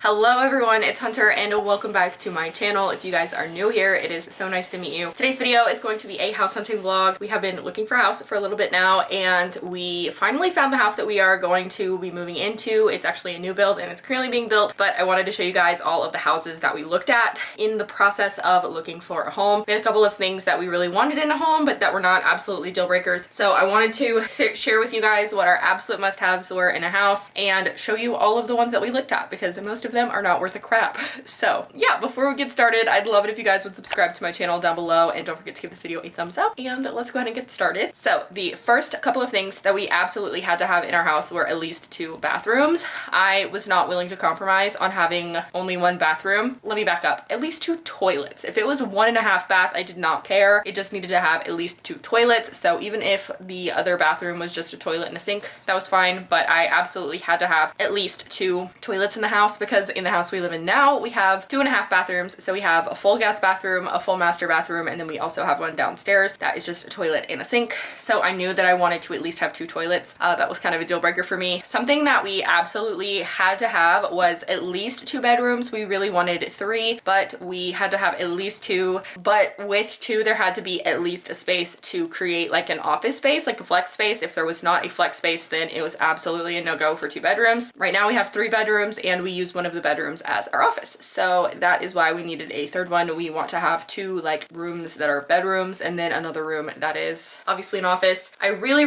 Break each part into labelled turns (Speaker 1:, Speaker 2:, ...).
Speaker 1: Hello everyone, it's Hunter and welcome back to my channel. If you guys are new here, it is so nice to meet you. Today's video is going to be a house hunting vlog. We have been looking for a house for a little bit now and we finally found the house that we are going to be moving into. It's actually a new build and it's currently being built, but I wanted to show you guys all of the houses that we looked at in the process of looking for a home. We had a couple of things that we really wanted in a home, but that were not absolutely deal breakers. So I wanted to share with you guys what our absolute must-haves were in a house and show you all of the ones that we looked at because most of them are not worth a crap. So yeah, before we get started, I'd love it if you guys would subscribe to my channel down below and don't forget to give this video a thumbs up, and let's go ahead and get started. So the first couple of things that we absolutely had to have in our house were at least 2 bathrooms. I was not willing to compromise on having only 1 bathroom. Let me back up. At least 2 toilets. If it was 1.5 bath, I did not care. It just needed to have at least 2 toilets. So even if the other bathroom was just a toilet and a sink, that was fine, but I absolutely had to have at least 2 toilets in the house because in the house we live in now, we have 2.5 bathrooms. So we have a full guest bathroom, a full master bathroom, and then we also have one downstairs that is just a toilet and a sink. So I knew that I wanted to at least have 2 toilets. That was kind of a deal breaker for me. Something that we absolutely had to have was at least 2 bedrooms. We really wanted 3, but we had to have at least 2. But with 2, there had to be at least a space to create like an office space, like a flex space. If there was not a flex space, then it was absolutely a no-go for 2 bedrooms. Right now we have 3 bedrooms and we use one of the bedrooms as our office. So that is why we needed a third one. We want to have 2 like rooms that are bedrooms and then another room that is obviously an office. I really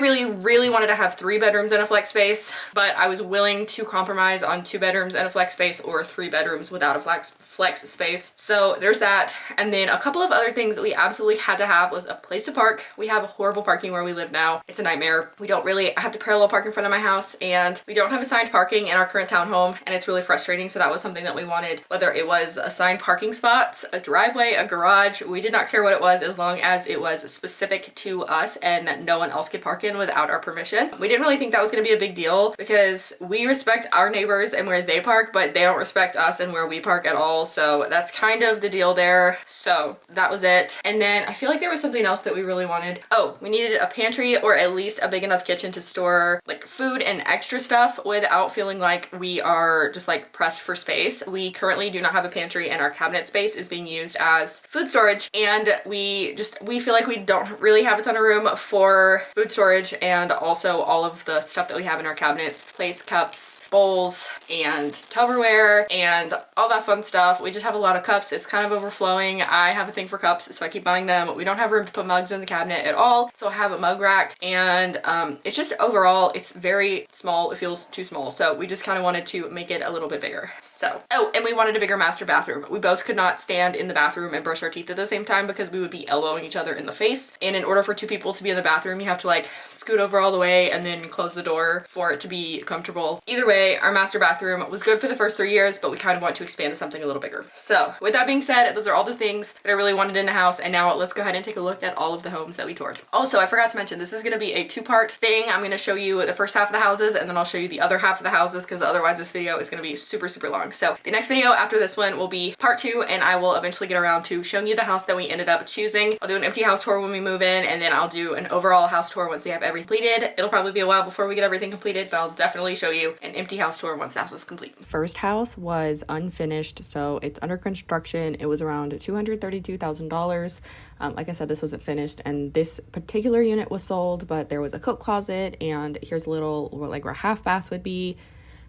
Speaker 1: wanted to have 3 bedrooms and a flex space, but I was willing to compromise on 2 bedrooms and a flex space or 3 bedrooms without a flex space. So there's that. And then a couple of other things that we absolutely had to have was a place to park. We have horrible parking where we live now. It's a nightmare. We don't really have to parallel park in front of my house and we don't have assigned parking in our current townhome and it's really frustrating. So that was something that we wanted, whether it was assigned parking spots, a driveway, a garage. We did not care what it was as long as it was specific to us and no one else could park in without our permission. We didn't really think that was going to be a big deal because we respect our neighbors and where they park, but they don't respect us and where we park at all. So that's kind of the deal there. So that was it. And then I feel like there was something else that we really wanted. Oh, we needed a pantry or at least a big enough kitchen to store like food and extra stuff without feeling like we are just like pressed for space. We currently do not have a pantry and our cabinet space is being used as food storage, and we feel like we don't really have a ton of room for food storage and also all of the stuff that we have in our cabinets, plates, cups, bowls, and Tupperware and all that fun stuff. We just have a lot of cups. It's kind of overflowing. I have a thing for cups, so I keep buying them. We don't have room to put mugs in the cabinet at all, so I have a mug rack, and it's just overall, it's very small. It feels too small, so we just kind of wanted to make it a little bit bigger. So, oh, and we wanted a bigger master bathroom. We both could not stand in the bathroom and brush our teeth at the same time because we would be elbowing each other in the face, and in order for 2 people to be in the bathroom, you have to like scoot over all the way and then close the door for it to be comfortable. Either way, our master bathroom was good for the first 3 years, but we kind of want to expand to something a little bigger. So with that being said, those are all the things that I really wanted in a house, and now let's go ahead and take a look at all of the homes that we toured. Also, I forgot to mention, this is going to be a 2-part thing. I'm going to show you the first half of the houses and then I'll show you the other half of the houses because otherwise this video is going to be super long. So the next video after this one will be part 2, and I will eventually get around to showing you the house that we ended up choosing. I'll do an empty house tour when we move in, and then I'll do an overall house tour once we have everything completed. It'll probably be a while before we get everything completed, but I'll definitely show you an empty house tour once the house is complete. First house was unfinished, so it's under construction. It was around $232,000. Like I said, this wasn't finished, and this particular unit was sold, but there was a coat closet, and here's a little like where a half bath would be.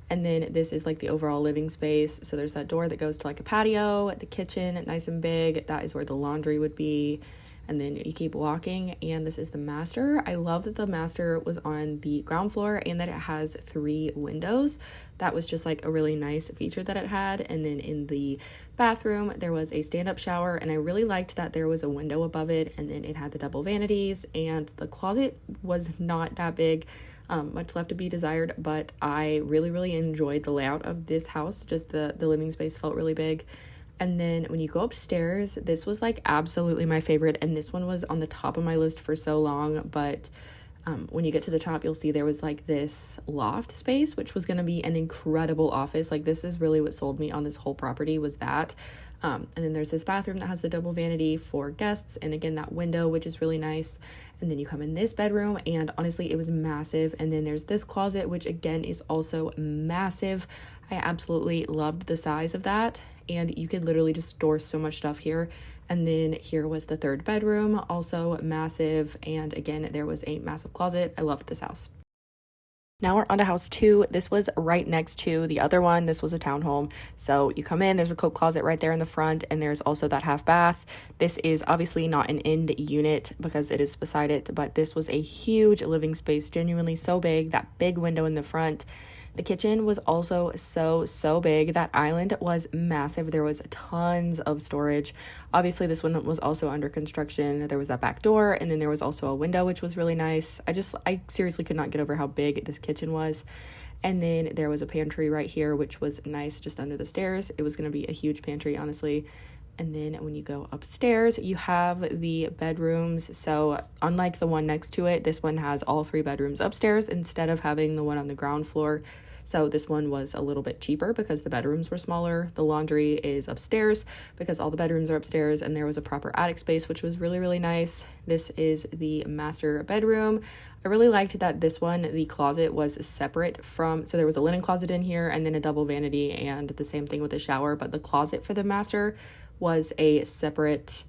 Speaker 1: And then this is like the overall living space. So there's that door that goes to like a patio, the kitchen, nice and big. That is where the laundry would be. And then you keep walking, and this is the master. I love that the master was on the ground floor and that it has 3 windows. That was just like a really nice feature that it had. And then in the bathroom, there was a stand-up shower, and I really liked that there was a window above it, and then it had the double vanities, and the closet was not that big. Much left to be desired, but I really enjoyed the layout of this house. Just the living space felt really big. And then when you go upstairs, this was like absolutely my favorite, and this one was on the top of my list for so long, but when you get to the top, you'll see there was like this loft space, which was going to be an incredible office. Like, this is really what sold me on this whole property, was that. And then there's this bathroom that has the double vanity for guests, and again, that window, which is really nice. And then you come in this bedroom, and honestly, it was massive. And then there's this closet, which again is also massive. I absolutely loved the size of that. And you could literally just store so much stuff here. And then here was the third bedroom, also massive. And again, there was a massive closet. I loved this house. Now we're on to house 2. This was right next to the other one. This was a townhome. So you come in, there's a coat closet right there in the front, and there's also that half bath. This is obviously not an end unit because it is beside it, but this was a huge living space, genuinely so big, that big window in the front. The kitchen was also so big. That island was massive. There was tons of storage. Obviously, this one was also under construction. There was that back door, and then there was also a window, which was really nice. I seriously could not get over how big this kitchen was. And then there was a pantry right here, which was nice, just under the stairs. It was going to be a huge pantry, honestly. And then when you go upstairs, you have the bedrooms. So unlike the one next to it, this one has all 3 bedrooms upstairs instead of having the one on the ground floor. So this one was a little bit cheaper because the bedrooms were smaller. The laundry is upstairs because all the bedrooms are upstairs, and there was a proper attic space, which was really nice. This is the master bedroom. I really liked that this one, the closet was separate from, so there was a linen closet in here and then a double vanity and the same thing with the shower, but the closet for the master was a separate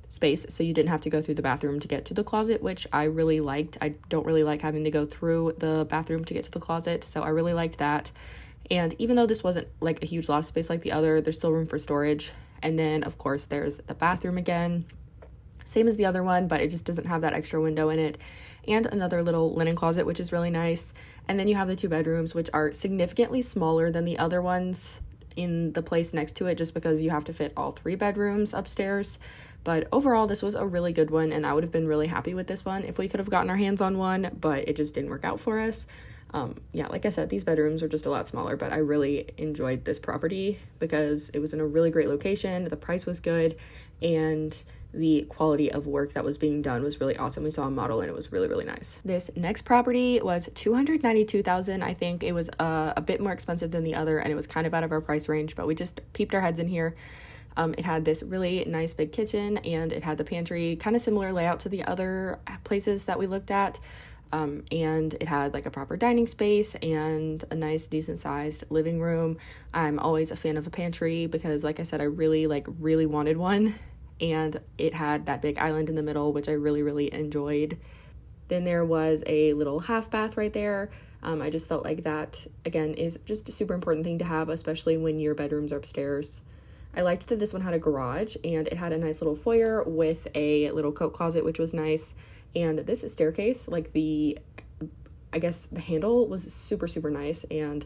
Speaker 1: space, so you didn't have to go through the bathroom to get to the closet, which I really liked. I don't really like having to go through the bathroom to get to the closet, so I really liked that. And even though this wasn't like a huge loft space like the other, there's still room for storage. And then of course there's the bathroom again, same as the other one, but it just doesn't have that extra window in it, and another little linen closet, which is really nice. And then you have the 2 bedrooms, which are significantly smaller than the other ones in the place next to it, just because you have to fit all 3 bedrooms upstairs. But overall, this was a really good one, and I would have been really happy with this one if we could have gotten our hands on one, but it just didn't work out for us. Yeah, like I said, these bedrooms are just a lot smaller, but I really enjoyed this property because it was in a really great location, the price was good, and the quality of work that was being done was really awesome. We saw a model and it was really nice. This next property was $292,000. I think it was a bit more expensive than the other, and it was kind of out of our price range, but we just peeped our heads in here. It had this really nice big kitchen, and it had the pantry, kind of similar layout to the other places that we looked at. And it had like a proper dining space and a nice decent sized living room. I'm always a fan of a pantry because, like I said, I really wanted one, and it had that big island in the middle, which I really enjoyed. Then there was a little half bath right there. I just felt like that, again, is just a super important thing to have, especially when your bedrooms are upstairs. I liked that this one had a garage, and it had a nice little foyer with a little coat closet, which was nice. And this staircase, like I guess the handle was super nice, and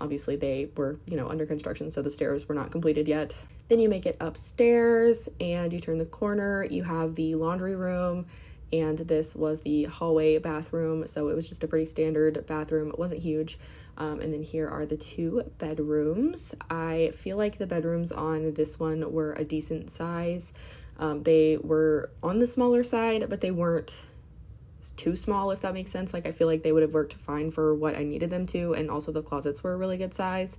Speaker 1: obviously they were, under construction, so the stairs were not completed yet. Then you make it upstairs, and you turn the corner, you have the laundry room, and this was the hallway bathroom, so it was just a pretty standard bathroom. It wasn't huge. And then here are the 2 bedrooms. I feel like the bedrooms on this one were a decent size. They were on the smaller side, but they weren't too small, if that makes sense. Like, I feel like they would have worked fine for what I needed them to, and also the closets were a really good size.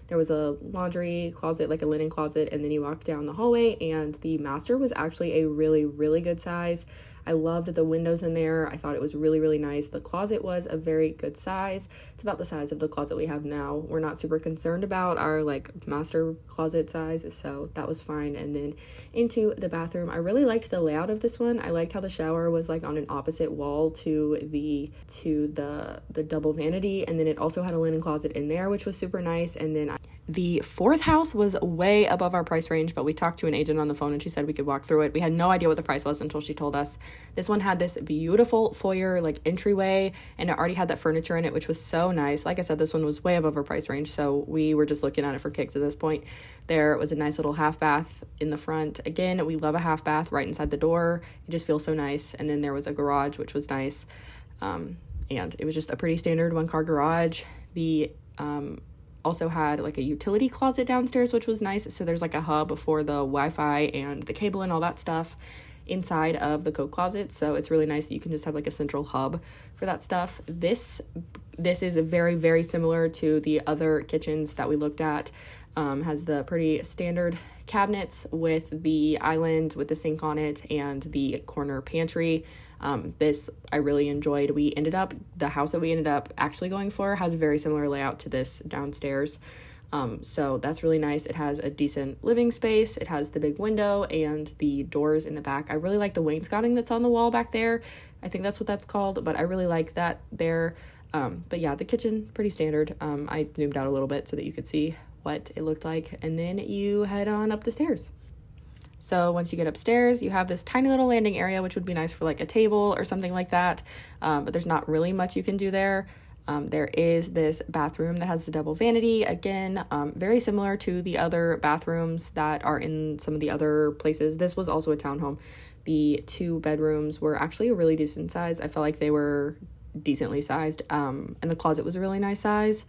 Speaker 1: There was a laundry closet, like a linen closet, and then you walk down the hallway, and the master was actually a really good size. I loved the windows in there. I thought it was really nice. The closet was a very good size. It's about the size of the closet we have now. We're not super concerned about our master closet size, so that was fine. And then into the bathroom, I really liked the layout of this one. I liked how the shower was on an opposite wall to the double vanity, and then it also had a linen closet in there, which was super nice. And then the 4th house was way above our price range, but we talked to an agent on the phone and she said we could walk through it. We had no idea what the price was until she told us. This one had this beautiful foyer entryway, and it already had that furniture in it, which was so nice. Like I said, this one was way above our price range, so we were just looking at it for kicks at this point. There was a nice little half bath in the front. Again, we love a half bath right inside the door. It just feels so nice. And then there was a garage, which was nice. And it was just a pretty standard 1-car garage. The also had a utility closet downstairs, which was nice. So there's a hub for the Wi-Fi and the cable and all that stuff inside of the coat closet. So it's really nice that you can just have a central hub for that stuff. This is very similar to the other kitchens that we looked at. Has the pretty standard cabinets with the island with the sink on it and the corner pantry. This I really enjoyed. The house that we ended up actually going for has a very similar layout to this downstairs. So that's really nice. It has a decent living space. It has the big window and the doors in the back. I really like the wainscoting that's on the wall back there. I think that's what that's called, but I really like that there. But yeah, the kitchen, pretty standard. I zoomed out a little bit so that you could see what it looked like. And then you head on up the stairs. So once you get upstairs, you have this tiny little landing area, which would be nice for like a table or something like that. But there's not really much you can do there. There is this bathroom that has the double vanity. Again, very similar to the other bathrooms that are in some of the other places. This was also a townhome. The 2 bedrooms were actually a really decent size. I felt like they were decently sized. And the closet was a really nice size.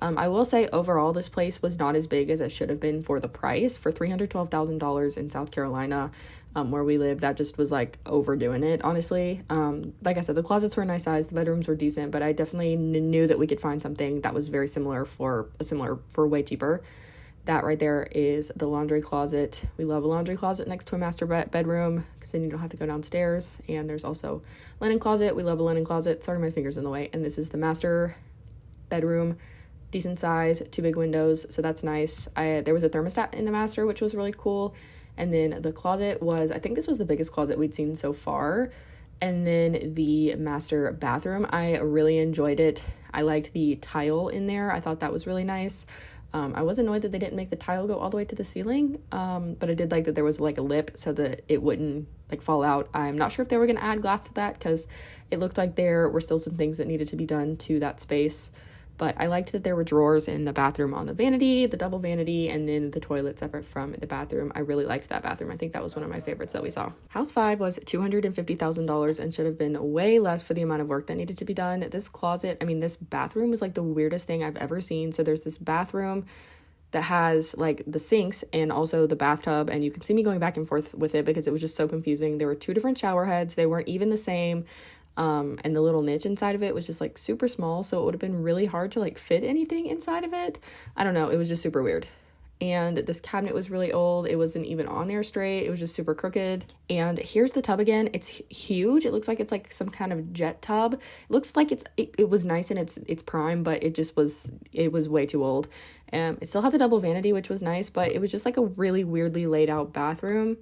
Speaker 1: I will say overall, this place was not as big as it should have been for the price. For $312,000 in South Carolina, where we live, that just was like overdoing it, honestly. Like I said, the closets were a nice size, the bedrooms were decent, but I definitely knew that we could find something that was very similar for way cheaper. That right there is the laundry closet. We love a laundry closet next to a master bedroom because then you don't have to go downstairs. And there's also linen closet. We love a linen closet. Sorry, my finger's in the way. And this is the master bedroom. Decent size, 2 big windows, so that's nice. There was a thermostat in the master, which was really cool. And then the closet was, I think this was the biggest closet we'd seen so far. And then the master bathroom, I really enjoyed it. I liked the tile in there. I thought that was really nice. I was annoyed that they didn't make the tile go all the way to the ceiling, but I did like that there was like a lip so that it wouldn't like fall out. I'm not sure if they were going to add glass to that because it looked like there were still some things that needed to be done to that space. But I liked that there were drawers in the bathroom on the vanity, the double vanity, and then the toilet separate from the bathroom. I really liked that bathroom. I think that was one of my favorites that we saw. House 5 was $250,000 and should have been way less for the amount of work that needed to be done. This bathroom was like the weirdest thing I've ever seen. So there's this bathroom that has like the sinks and also the bathtub, and you can see me going back and forth with it because it was just so confusing. There were 2 different shower heads. They weren't even the same. And the little niche inside of it was just like super small, so it would have been really hard to like fit anything inside of it. I don't know, it was just super weird. And this cabinet was really old. It wasn't even on there straight. It was just super crooked. And here's the tub again. It's huge. It looks like it's like some kind of jet tub. It looks like it was nice in its prime, but it was way too old. It still had the double vanity, which was nice, but it was just like a really weirdly laid out bathroom.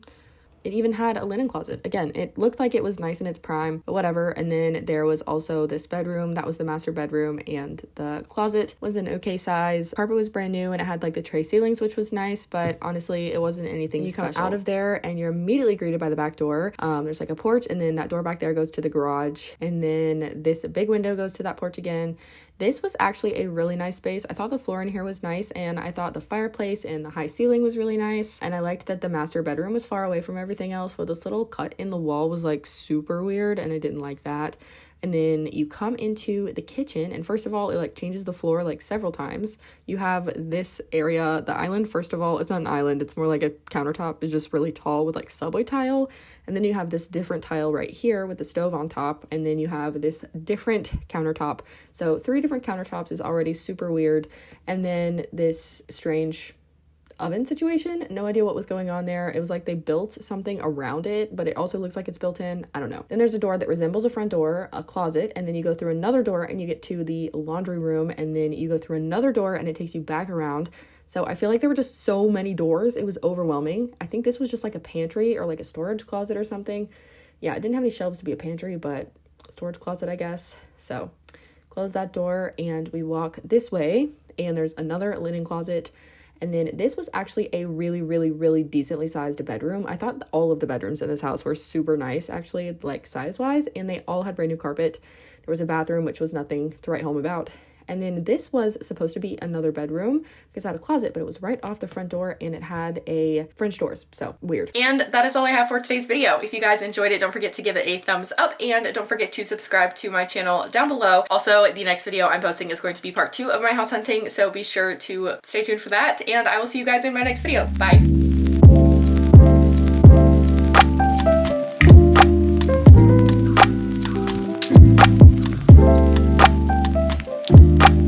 Speaker 1: It even had a linen closet. Again, it looked like it was nice in its prime, but whatever. And then there was also this bedroom. That was the master bedroom, and the closet was an okay size. Carpet was brand new, and it had like the tray ceilings, which was nice, but honestly, it wasn't anything special. You come out of there, and you're immediately greeted by the back door. There's like a porch, and then that door back there goes to the garage, and then this big window goes to that porch again. This was actually a really nice space. I thought the floor in here was nice, and I thought the fireplace and the high ceiling was really nice, and I liked that the master bedroom was far away from everything else, but this little cut in the wall was like super weird, and I didn't like that. And then you come into the kitchen, and first of all, it like changes the floor like several times. You have this area, the island, first of all, it's not an island, it's more like a countertop. It's just really tall with like subway tile. And then you have this different tile right here with the stove on top, and then you have this different countertop. So 3 different countertops is already super weird. And then this strange oven situation. No idea what was going on there. It was like they built something around it, but it also looks like it's built in. I don't know. Then there's a door that resembles a front door, a closet, and then you go through another door and you get to the laundry room, and then you go through another door and it takes you back around. So I feel like there were just so many doors. It was overwhelming. I think this was just like a pantry or like a storage closet or something. Yeah, it didn't have any shelves to be a pantry, but storage closet, I guess. So close that door and we walk this way, and there's another linen closet. And then this was actually a really, really, really decently sized bedroom. I thought all of the bedrooms in this house were super nice, actually, like size-wise, and they all had brand new carpet. There was a bathroom, which was nothing to write home about. And then this was supposed to be another bedroom because it had a closet, but it was right off the front door and it had a French doors. So weird. And that is all I have for today's video. If you guys enjoyed it, don't forget to give it a thumbs up and don't forget to subscribe to my channel down below. Also, the next video I'm posting is going to be part 2 of my house hunting, so be sure to stay tuned for that, and I will see you guys in my next video. Bye.